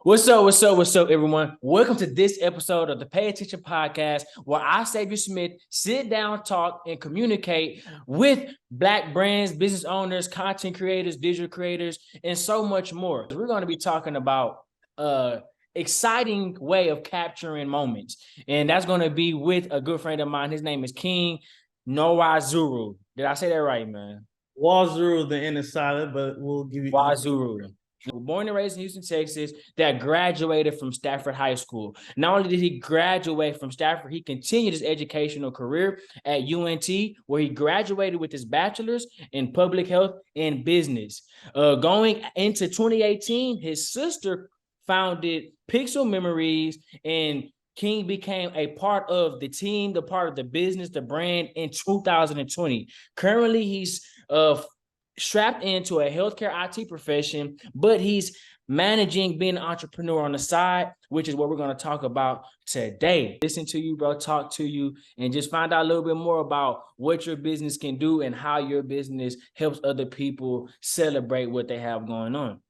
What's up? What's up? What's up, everyone? Welcome to this episode of the Pay Attention Podcast, where I, Xavier Smith, sit down, talk, and communicate with Black brands, business owners, content creators, digital creators, and so much more. We're going to be talking about exciting way of capturing moments, and that's going to be with a good friend of mine. His name is King Nwaozuru. Did I say that right, man? Nwaozuru, the N is silent, but we'll give you Nwaozuru. Born and raised in Houston, Texas, that graduated from Stafford High School. Not only did he graduate from Stafford, he continued his educational career at UNT, where he graduated with his bachelor's in public health and business. Going into 2018, his sister founded Pixel Memories, and King became a part of the team, the part of the business, the brand in 2020. Currently, he's strapped into a healthcare IT profession, but he's managing being an entrepreneur on the side, which is what we're going to talk about today. Listen to you, bro, talk to you, and just find out a little bit more about what your business can do and how your business helps other people celebrate what they have going on.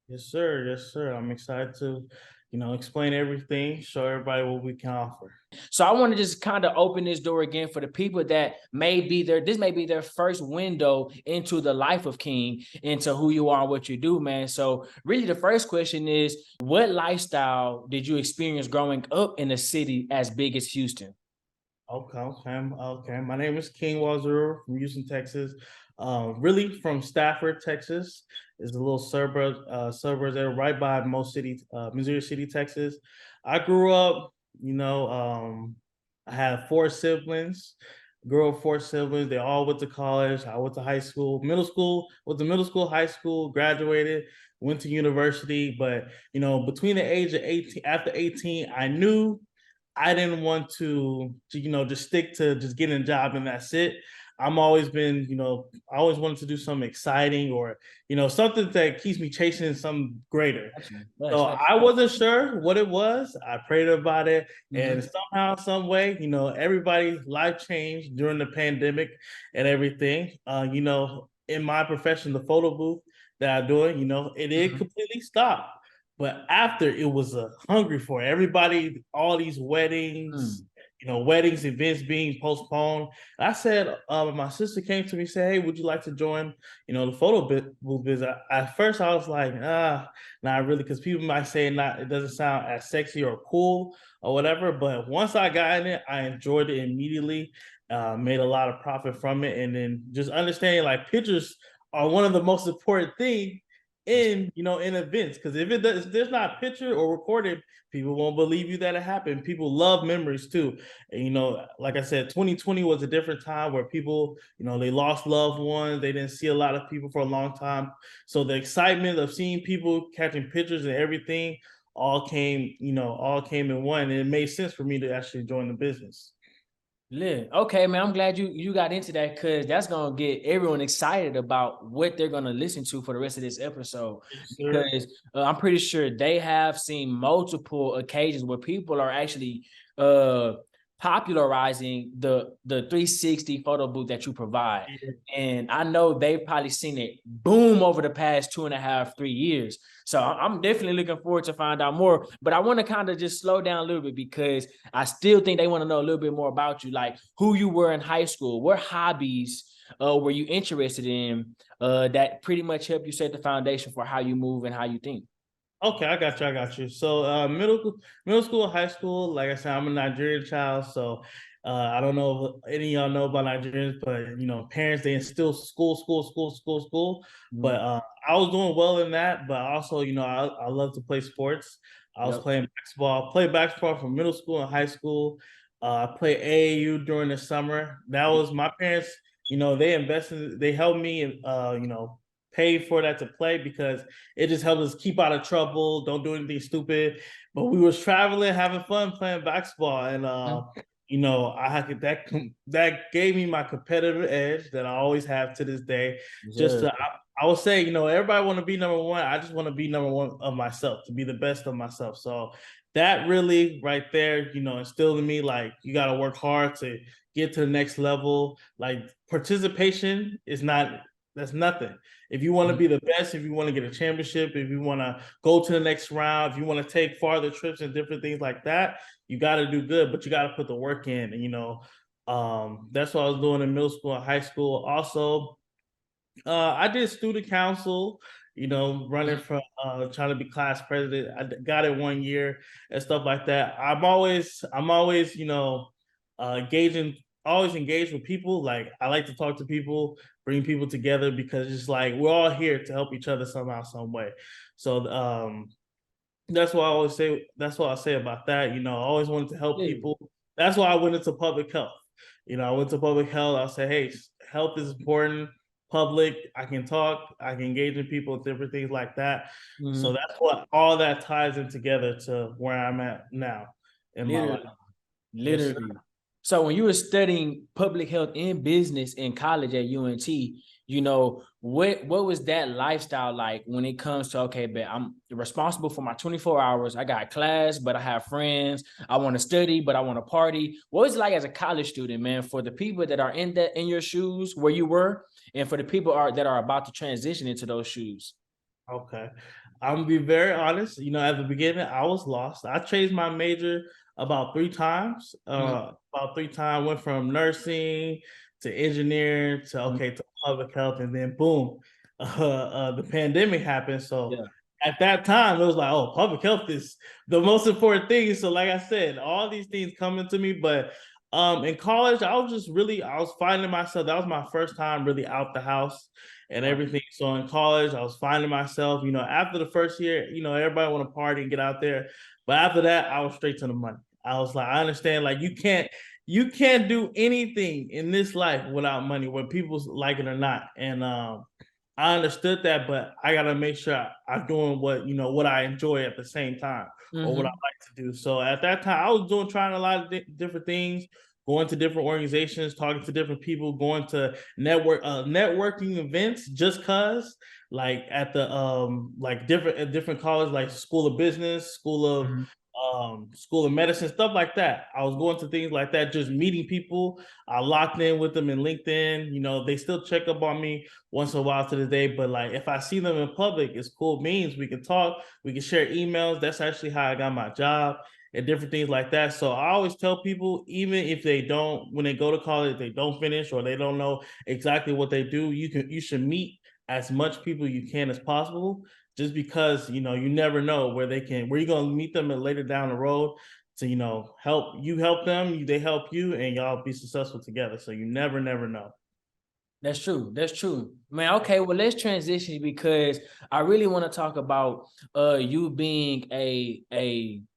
Yes, sir. Yes, sir. I'm excited to, explain everything, show everybody what we can offer. So I want to just kind of open this door again for the people that this may be their first window into the life of King, into who you are, what you do, man. So really the first question is, what lifestyle did you experience growing up in a city as big as Houston? Okay. My name is King Nwaozuru from Houston, Texas. Really from Stafford, Texas. Is a little suburb there right by Missouri City, Texas. I grew up, I had four siblings. Grew up four siblings. They all went to college. I went to high school, middle school, high school, graduated, went to university. But between the age of 18, after 18, I knew I didn't want to just stick to just getting a job and that's it. I'm always been, I always wanted to do something exciting or, something that keeps me chasing something greater. So I wasn't sure what it was. I prayed about it, and somehow, some way, everybody's life changed during the pandemic and everything. In my profession, the photo booth that I'm doing, it did completely stop. But after it was hungry for it. Everybody, all these weddings, weddings, events being postponed. I said, my sister came to me and said, "Hey, would you like to join, the photo booth business?" At first, I was like, not really, because people might say it doesn't sound as sexy or cool or whatever. But once I got in it, I enjoyed it immediately. Made a lot of profit from it, and then just understanding like pictures are one of the most important things in events, because if there's not a picture or recorded, people won't believe you that it happened. People love memories too, and like I said, 2020 was a different time where people they lost loved ones, they didn't see a lot of people for a long time, so the excitement of seeing people catching pictures and everything all came in one, and it made sense for me to actually join the business. Lit. Okay, man. I'm glad you got into that, because that's gonna get everyone excited about what they're gonna listen to for the rest of this episode. Because I'm pretty sure they have seen multiple occasions where people are actually popularizing the 360 photo booth that you provide. And I know they've probably seen it boom over the past 2.5, 3 years. So I'm definitely looking forward to find out more. But I want to kind of just slow down a little bit, because I still think they want to know a little bit more about you, like who you were in high school, what hobbies were you interested in that pretty much helped you set the foundation for how you move and how you think. Okay, I got you. So middle school, high school, like I said, I'm a Nigerian child, so I don't know if any of y'all know about Nigerians, but parents, they instill school. But I was doing well in that, but also, I love to play sports. I was playing basketball, played basketball from middle school and high school. I played AAU during the summer. That was my parents, they helped me pay for that to play, because it just helped us keep out of trouble, don't do anything stupid. But we was traveling, having fun playing basketball, and I had that gave me my competitive edge that I always have to this day. I would say, everybody want to be number one. I just want to be number one of myself, to be the best of myself. So that really right there, instilled in me, like, you got to work hard to get to the next level. Like, participation is not That's nothing. If you want to be the best, if you want to get a championship, if you want to go to the next round, if you want to take farther trips and different things like that, you got to do good, but you got to put the work in. And, that's what I was doing in middle school and high school. Also, I did student council, running from trying to be class president. I got it 1 year and stuff like that. I'm always, engaging, always engaged with people. Like I like to talk to people, bring people together because it's like we're all here to help each other somehow, some way. So that's what I always say. That's what I say about that. I always wanted to help people. That's why I went into public health. I went to public health. I said, hey, health is important. Public, I can talk, I can engage in people, different things like that. So that's what all that ties in together to where I'm at now in my life. Literally. So when you were studying public health and business in college at UNT, what was that lifestyle like when it comes to, okay, but I'm responsible for my 24 hours. I got class, but I have friends. I want to study, but I want to party. What was it like as a college student, man, for the people that are in your shoes where you were, and for the people that are about to transition into those shoes? Okay. I'm gonna be very honest. At the beginning, I was lost. I changed my major about 3 times. Went from nursing to engineering to public health, and then boom, the pandemic happened. So at that time, it was like, oh, public health is the most important thing. So, like I said, all these things coming to me, but in college, I was finding myself. That was my first time really out the house and everything. So in college, I was finding myself, after the first year, everybody want to party and get out there. But after that, I was straight to the money. I was like, I understand, like you can't do anything in this life without money, whether people like it or not. And I understood that, but I gotta make sure I'm doing what I enjoy at the same time, or what I like to do. So at that time, I was trying a lot of different things, going to different organizations, talking to different people, going to networking events, just cause like at the different college, like School of Business, School of Medicine, stuff like that. I was going to things like that, just meeting people. I locked in with them in LinkedIn. They still check up on me once in a while to the day, but like if I see them in public, it's cool means we can talk, we can share emails. That's actually how I got my job and different things like that. So I always tell people, even if when they go to college, they don't finish or they don't know exactly what they do, you should meet as much people you can as possible, just because you never know where you're gonna meet them later down the road to help them, they help you, and y'all be successful together. So you never know. That's true. That's true, man. Okay, well, let's transition because I really want to talk about you being an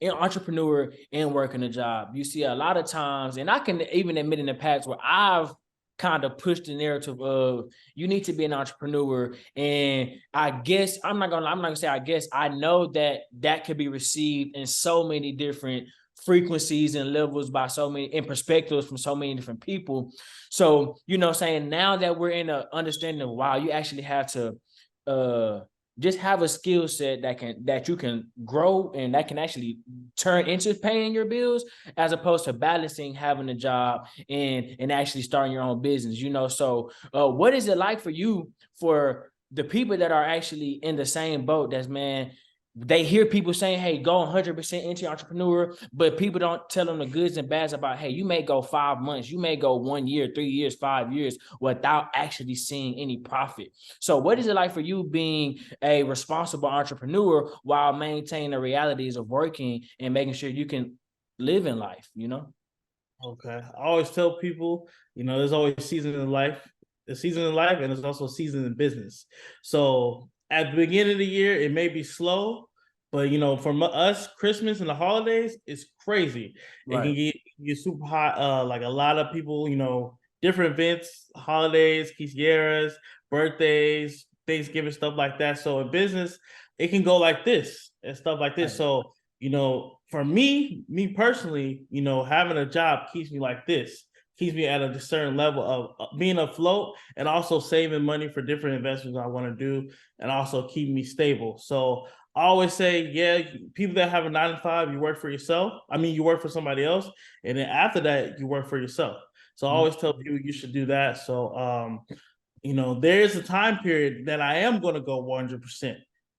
entrepreneur and working a job. You see a lot of times, and I can even admit in the past where I've kind of pushed the narrative of you need to be an entrepreneur. And I guess I'm not gonna say I guess I know that could be received in so many different frequencies and levels by so many and perspectives from so many different people. So, saying now that we're in a understanding of wow, you actually have to just have a skill set that you can grow and that can actually turn into paying your bills, as opposed to balancing having a job and actually starting your own business. So what is it like for you, for the people that are actually in the same boat, that's, man, they hear people saying, hey, go 100% into entrepreneur, but people don't tell them the goods and bads about, hey, you may go 5 months, you may go 1 year, 3 years, 5 years without actually seeing any profit. So what is it like for you being a responsible entrepreneur while maintaining the realities of working and making sure you can live in life, Okay. I always tell people, there's always a season in life. There's season in life, and there's also a season in business. So at the beginning of the year, it may be slow, but for us, Christmas and the holidays is crazy. It can get super hot. Like a lot of people, different events, holidays, quinceañeras, birthdays, Thanksgiving, stuff like that. So in business, it can go like this and stuff like this. So for me personally, having a job keeps me like this, keeps me at a certain level of being afloat, and also saving money for different investments I want to do, and also keep me stable. So I always say, yeah, people that have a 9 to 5, you work for yourself. I mean, you work for somebody else, and then after that, you work for yourself. So I always tell people you should do that. So there is a time period that I am going to go 100%, 100%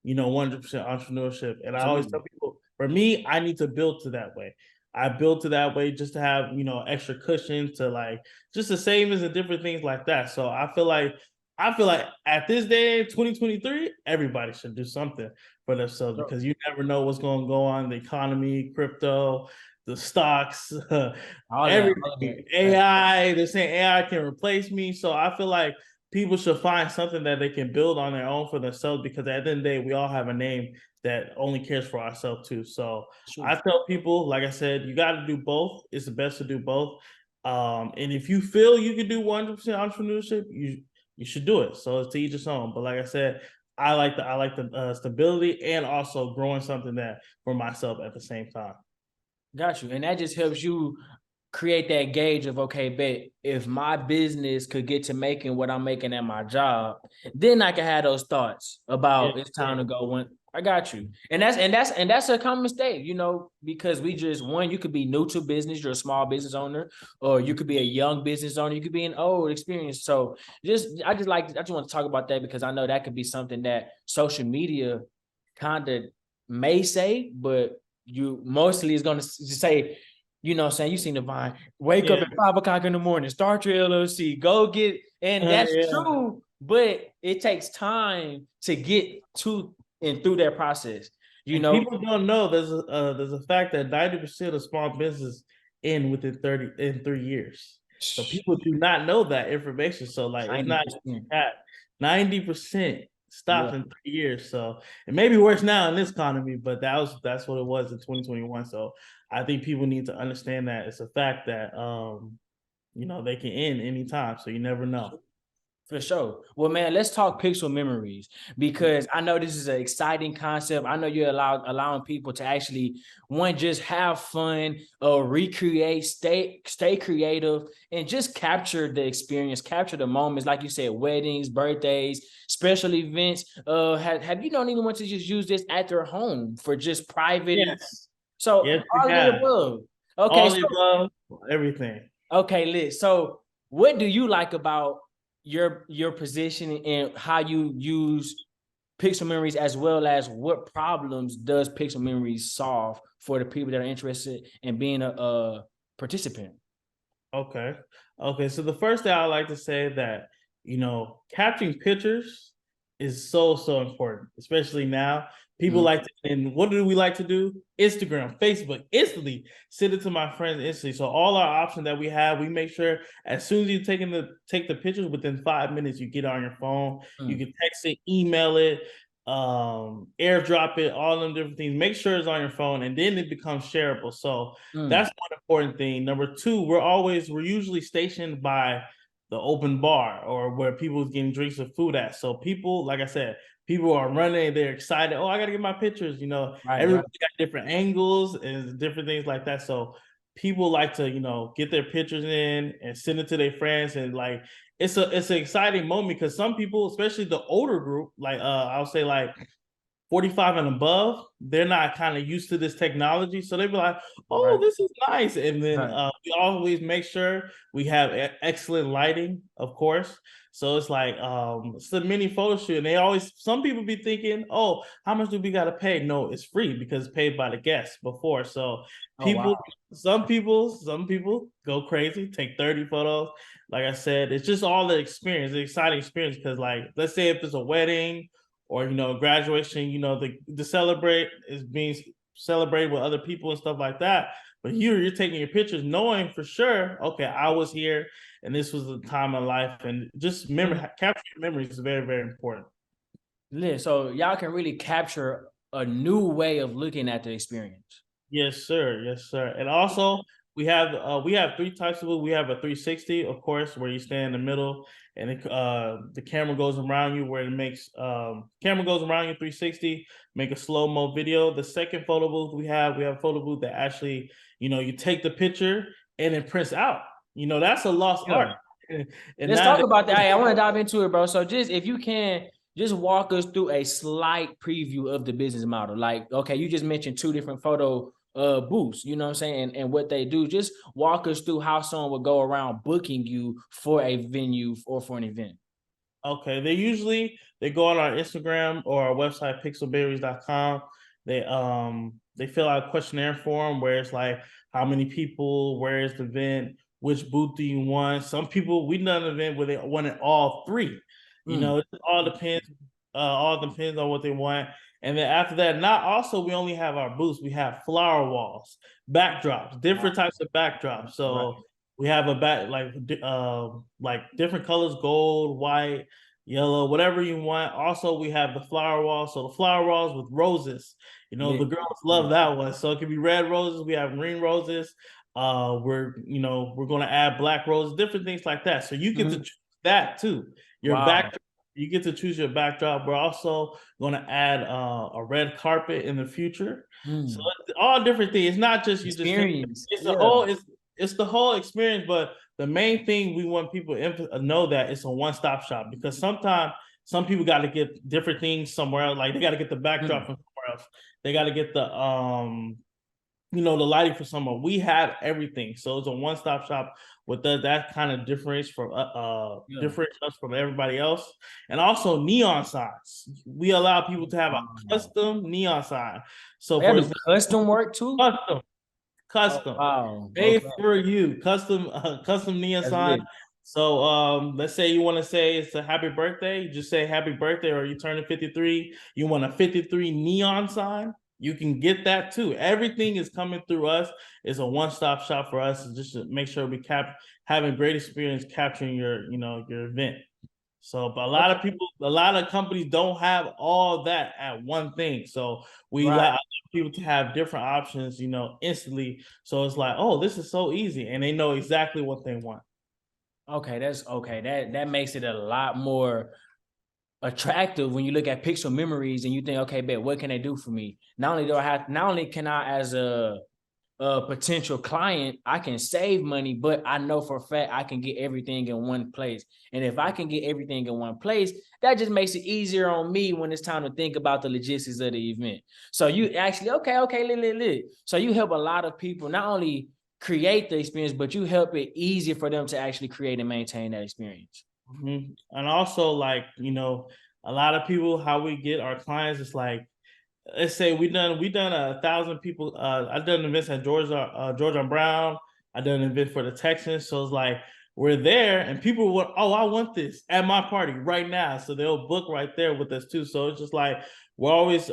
entrepreneurship. And I always tell Absolutely. people, for me, I need to build to that way. I built to that way just to have, extra cushion to like just the savings and different things like that. So I feel like at this day, 2023, everybody should do something for themselves Sure. because you never know what's going to go on in the economy, crypto, the stocks, All of everything. that. AI, they're saying AI can replace me. So I feel like people should find something that they can build on their own for themselves because at the end of the day, we all have a name that only cares for ourselves too. So Sure. I tell people, like I said, you got to do both. It's the best to do both. And if you feel you can do 100% entrepreneurship, you should do it. So it's to each his own. But like I said, I like the stability and also growing something that for myself at the same time. Got you. And that just helps you create that gauge of, okay, bet if my business could get to making what I'm making at my job, then I can have those thoughts Yes, about it's time sir. to go. When I got you. And that's a common mistake, because we just, one, you could be new to business, you're a small business owner, or you could be a young business owner, you could be an old experience. So I just want to talk about that because I know that could be something that social media kind of may say, but you mostly is going to say, you seen the Vine, wake up Yeah, at 5 o'clock in the morning, start your LLC, go get, and that's yeah. true, but it takes time to get to and through that process, you And know. people don't know there's a fact that 90% of small business end within 3 years. So people do not know that information. So like it's not 90%. that 90% Yeah, stops in 3 years. So it may be worse now in this economy, but that's what it was in 2021. So I think people need to understand that it's a fact that they can end anytime. So you never know. for sure. Well, man, let's talk pixel memories because I know this is an exciting concept. I know you're allowing people to actually, one, just have fun, recreate, stay creative, and just capture the experience, capture the moments, like you said, weddings, birthdays, special events. Have you known anyone to just use this at their home for just private? Yes. So Yes, we all of the have. above. Okay, All so the above, everything. okay, Liz. So, what do you like about your position and how you use Pixel Memories, as well as what problems does Pixel Memories solve for the people that are interested in being a participant? Okay. Okay. So the first thing I like to say that, capturing pictures is so, so important, especially now. People Mhm. like to, and what do we like to do? Instagram, Facebook, instantly send it to my friends instantly. So all our options that we have, we make sure as soon as you take the pictures, within 5 minutes, you get on your phone. You Mm, can text it, email it, airdrop it, all them different things. Make sure it's on your phone, and then it becomes shareable. So mm, that's one important thing. Number two, we're usually stationed by the open bar or where people getting drinks or food at. So people, like I said, people are running, they're excited. Oh, I gotta get my pictures. right, right. Everybody got different angles and different things like that. So people like to, get their pictures in and send it to their friends. And like it's an exciting moment because some people, especially the older group, like I'll say like 45 and above, they're not kind of used to this technology. So they be like, oh, Right, this is nice. And then right. we always make sure we have excellent lighting, of course. So it's like it's a mini photo shoot. And some people be thinking, oh, how much do we got to pay? No, it's free because it's paid by the guests before. So Oh, wow. some people go crazy, take 30 photos. Like I said, it's just all the experience, the exciting experience. Because like, let's say if it's a wedding or graduation, the celebrate is being celebrated with other people and stuff like that. But you're taking your pictures knowing for sure, okay, I was here and this was the time of life. And just capturing memories is very, very important. Liz, so y'all can really capture a new way of looking at the experience. Yes, sir. Yes, sir. And also we have three types of it. We have a 360, of course, where you stand in the middle and the camera goes around you where it makes camera goes around you 360, make a slow-mo video. The second photo booth we have a photo booth that actually, you take the picture and it prints out. That's a lost art. Yeah. And Let's talk nowadays, about that. Hey, I want to dive into it, bro. So just if you can just walk us through a slight preview of the business model. Like, okay, you just mentioned two different photo booths, you know what I'm saying, and what they do. Just walk us through how someone would go around booking you for a venue or for an event. Okay, they go on our Instagram or our website pixelberries.com. They fill out a questionnaire form where it's like how many people, where is the event, which booth do you want? Some people we done an event where they wanted all three. You Mm. know, it all depends on what they want. And then after that, not also we only have our booths, we have flower walls, backdrops, different types of backdrops. Right. So we have a back like different colors, gold, white, yellow, whatever you want. Also, we have the flower walls. So the flower walls with roses. You know, Lit. the girls love that one. So it could be red roses. We have green roses. We're gonna add black roses, different things like that. So you get to choose that too. Your Wow. backdrop, you get to choose your backdrop. We're also gonna add a red carpet in the future. So Mm. it's all different things. It's not just you just think Experience. it's the Yeah. whole it's the whole experience, but the main thing we want people to know that it's a one-stop shop because sometimes some people got to get different things somewhere else. Like they got to get the backdrop Mm. from somewhere else. They got to get the the lighting for somewhere. We have everything, so it's a one-stop shop with that kind of Yeah. differentiates us from everybody else. And also neon signs. We allow people to have a Wow. custom neon sign. So They for do example, custom work too? custom Oh, custom wow. made Okay. for you, custom neon That's sign. lit. So let's say you want to say it's a happy birthday, you just say happy birthday, or you turning 53, you want a 53 neon sign, you can get that too. Everything is coming through us. It's a one-stop shop for us, just to make sure we having great experience capturing your event. So, but Okay. a lot of companies don't have all that at one thing. So we Right. allow people to have different options, instantly. So it's like, oh, this is so easy, and they know exactly what they want. Okay. That's okay. That makes it a lot more attractive when you look at pixel memories and you think, okay, bet what can they do for me? Not only can I as a potential client, I can save money, but I know for a fact I can get everything in one place. And if I can get everything in one place, that just makes it easier on me when it's time to think about the logistics of the event. So you actually, okay, lit. So you help a lot of people not only create the experience, but you help it easier for them to actually create and maintain that experience. And also, like, a lot of people, how we get our clients is like, let's say we done 1,000 people. I've done events at Georgia and Brown. I done an event for the Texans. So it's like we're there, and people want, oh, I want this at my party right now. So they'll book right there with us too. So it's just like we're always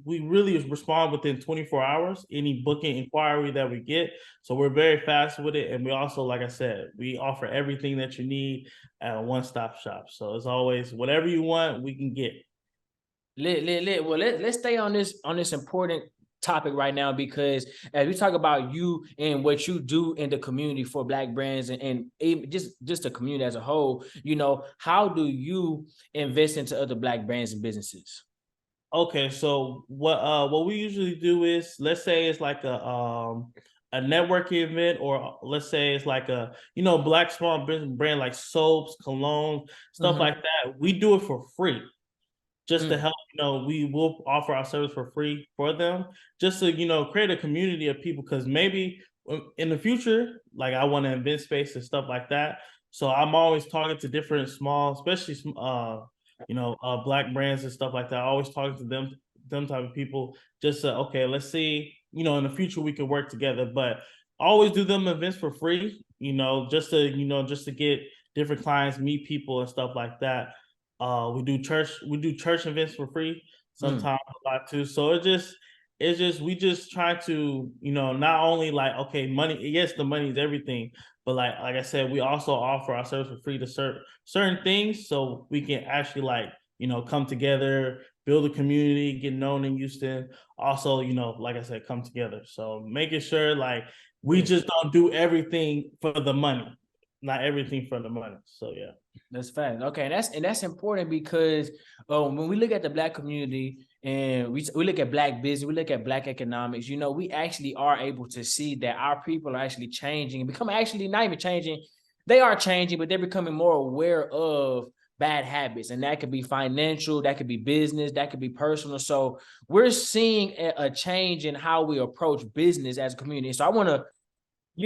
we really respond within 24 hours any booking inquiry that we get. So we're very fast with it, and we also, like I said, we offer everything that you need at a one-stop shop. So it's always whatever you want, we can get. Lit. Well, let's stay on this important topic right now because as we talk about you and what you do in the community for Black brands and even just the community as a whole, how do you invest into other Black brands and businesses? Okay, so what we usually do is, let's say it's like a networking event, or let's say it's like a Black small business brand like soaps, cologne, stuff Mhm. like that. We do it for free just to Mm. help. We will offer our service for free for them, just to create a community of people. Because maybe in the future, like I want to invent space and stuff like that. So I'm always talking to different small, especially Black brands and stuff like that. I always talking to them type of people. Just okay, let's see. In the future we can work together, but always do them events for free. Just to get different clients, meet people and stuff like that. We do church events for free Mm. sometimes a lot too. So it's just we just try to not only like, okay, money, yes, the money is everything, but like I said, we also offer our service for free to certain things, so we can actually like come together, build a community, get known in Houston. Also, like I said, come together. So making sure like we Yeah. just don't do everything for the money, not everything for the money. So yeah. That's fact. Okay, and that's important because when we look at the Black community and we look at Black business, we look at Black economics, we actually are able to see that our people are actually changing and become actually not even changing. They are changing, but they're becoming more aware of bad habits. And that could be financial, that could be business, that could be personal. So we're seeing a change in how we approach business as a community. So I want to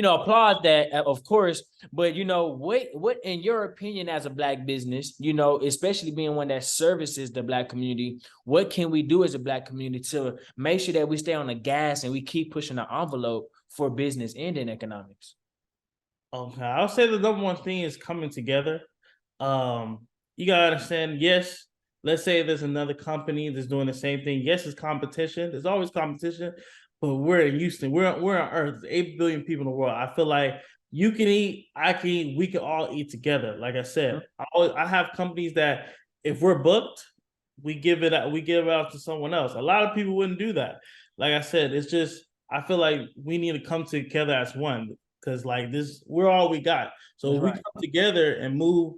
applaud that, of course. But what in your opinion, as a Black business, especially being one that services the Black community, what can we do as a Black community to make sure that we stay on the gas and we keep pushing the envelope for business and in economics? Okay, I'll say the number one thing is coming together. You gotta understand, yes, let's say there's another company that's doing the same thing. Yes, it's competition. There's always competition, but we're in Houston. We're on Earth. There's 8 billion people in the world. I feel like you can eat, I can eat, we can all eat together. Like I said, I have companies that if we're booked, we give it out to someone else. A lot of people wouldn't do that. Like I said, it's just I feel like we need to come together as one, because like this, we're all we got. So if we come together and move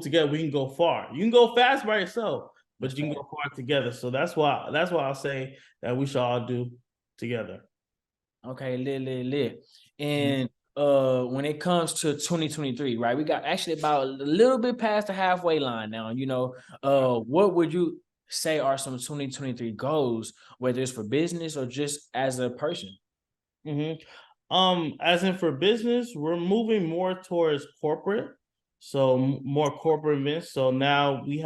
together, we can go far. You can go fast by yourself, but you can go far together. So that's why I'll say that we should all do together. Okay, lit. And when it comes to 2023, right? We got actually about a little bit past the halfway line now. What would you say are some 2023 goals, whether it's for business or just as a person? As in for business, we're moving more towards corporate, so more corporate events. So now we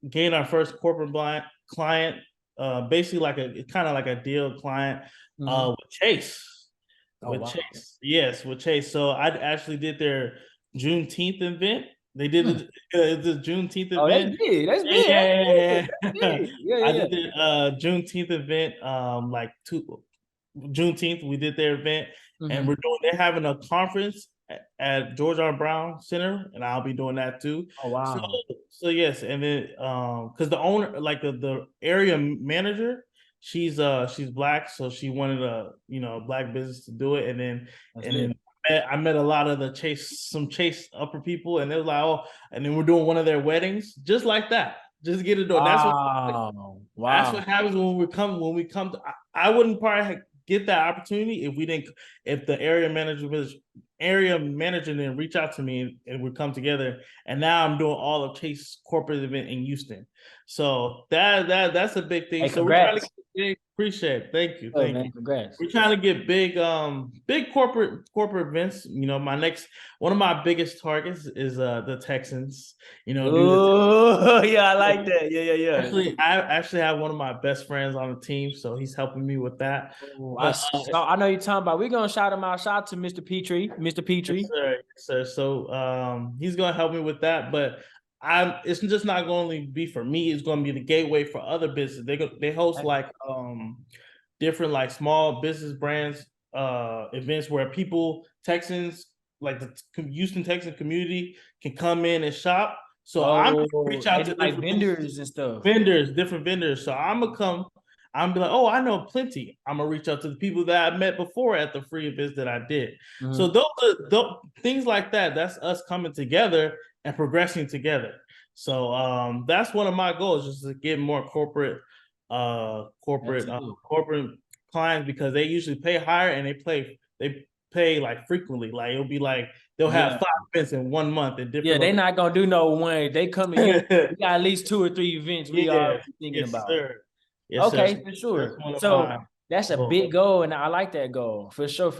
gained our first corporate client, basically like kind of like a deal client, with Chase. Chase, yes, with Chase. So I actually did their Juneteenth event. They did the Juneteenth event. Oh, that's big. That's big. Yeah. That's big. Yeah. I did the Juneteenth event, like Juneteenth. We did their event, and they're having a conference at George R. Brown Center, and I'll be doing that too. Oh wow. So yes, and then because the owner, like the area manager, she's Black, so she wanted a Black business to do it, and then I met a lot of some Chase upper people, and they was like, oh, and then we're doing one of their weddings, just like that. Just get it done. Wow. That's what happens when we come to, I wouldn't probably get that opportunity if the area manager didn't reach out to me and we come together. And now I'm doing all of Chase corporate event in Houston. So that's a big thing. Hey, so we're trying to get big. Appreciate it. Thank you. Thank you. Congrats. We're trying to get big corporate events. One of my biggest targets is the Texans. Yeah, I like that. Yeah. I actually have one of my best friends on the team, so he's helping me with that. I know you're talking about. We're gonna shout him out. Shout out to Mr. Petrie. Yes, sir. So he's gonna help me with that, but it's just not going to be for me. It's going to be the gateway for other businesses. They host like different like small business brands events where Texans, like the Houston Texan community, can come in and shop. So I'm gonna reach out to like vendors and stuff. Different vendors. So I'm gonna come. I'm be like, oh, I know plenty. I'm gonna reach out to the people that I met before at the free events that I did. So those things like that. That's us coming together and progressing together. So that's one of my goals, just to get more corporate clients, because they usually pay higher and they pay like frequently. Like it'll be like they'll have 5 events in 1 month in different. Yeah, they're not gonna do no one. They come to you. We got at least 2 or 3 events we are thinking about. Sir. Yes, okay, sir. For sure. So that's a big goal, and I like that goal for sure.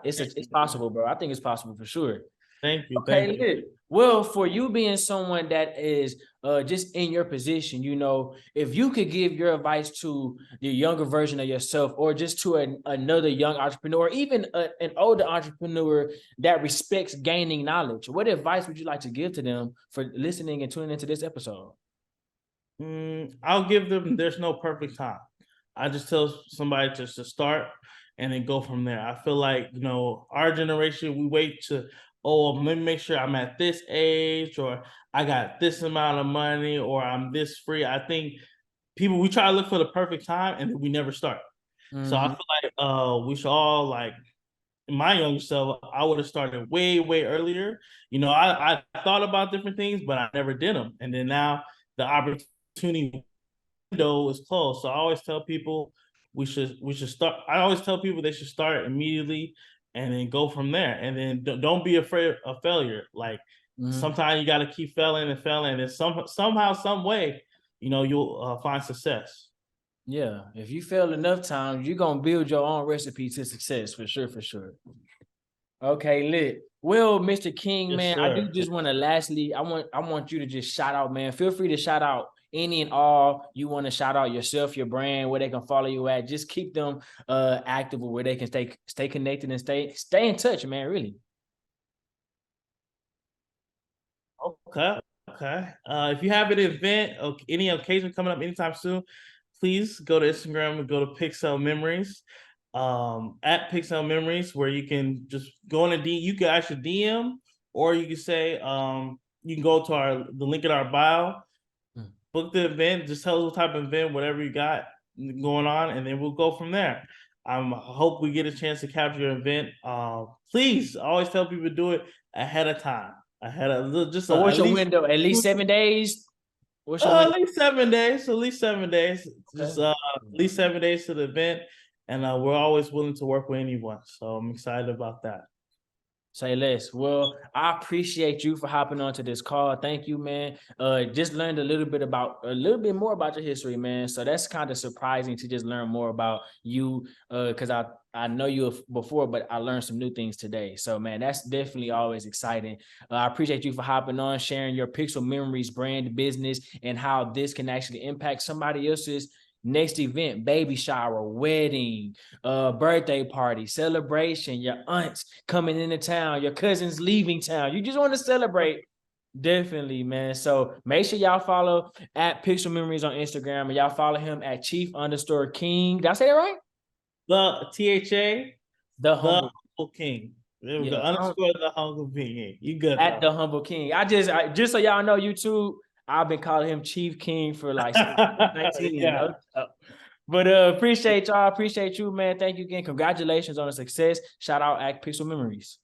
It's possible, bro. I think it's possible for sure. Thank you. Okay, thank you. Well, for you being someone that is just in your position, if you could give your advice to the younger version of yourself, or just to another young entrepreneur, or even an older entrepreneur that respects gaining knowledge, what advice would you like to give to them for listening and tuning into this episode? I'll give them, there's no perfect time. I just tell somebody just to start and then go from there. I feel like, our generation, we wait to, let me make sure I'm at this age, or I got this amount of money, or I'm this free. I think we try to look for the perfect time and we never start. So I feel like we should all, like, my younger self, I would have started way, way earlier. I thought about different things, but I never did them. And then now the opportunity window is closed. So I always tell people we should start. I always tell people they should start immediately and then go from there. And then don't be afraid of failure. Like sometimes you got to keep failing, and then somehow, some way, you'll find success. Yeah, if you fail enough times, you're gonna build your own recipe to success for sure, for sure. Okay, lit. Well, Mr. King, Yes, man, I do sir. just want to lastly, I want you to just shout out, man. Feel free to shout out any and all you want to shout out yourself, your brand, where they can follow you at. Just keep them active where they can stay connected and stay in touch, man. Really. Okay. Okay. If you have an event or any occasion coming up anytime soon, please go to Instagram and go to Pixel Memories, at Pixel Memories, where you can just go in a D. You can actually DM, or you can say, you can go to the link in our bio, book the event, just tell us what type of event, whatever you got going on, and then we'll go from there. I hope we get a chance to capture your event. Please, I always tell people to do it ahead of time. Ahead of just So what's at your least window? At least 7 days? What's your window? at least 7 days. At least 7 days. Just Okay. at least 7 days to the event, and we're always willing to work with anyone. So I'm excited about that. Say less. Well, I appreciate you for hopping onto this call. Thank you, man. Just learned a little bit more about your history, man. So that's kind of surprising to just learn more about you. Because I know you before, but I learned some new things today. So, man, that's definitely always exciting. I appreciate you for hopping on, sharing your Pixel Memories brand business and how this can actually impact somebody else's next event, baby shower, wedding, birthday party, celebration, your aunts coming into town, your cousins leaving town. You just want to celebrate. Definitely, man. So make sure y'all follow at Pixel Memories on Instagram, and y'all follow him at Chief_King. Did I say that right? The THA, The the humble. Humble King. There we go. Yeah. Underscore the Humble King. You good At though. the humble king. Just so y'all know, YouTube, I've been calling him Chief King for like since 2019. Yeah. But appreciate y'all. Appreciate you, man. Thank you again. Congratulations on the success. Shout out at Pixel Memories.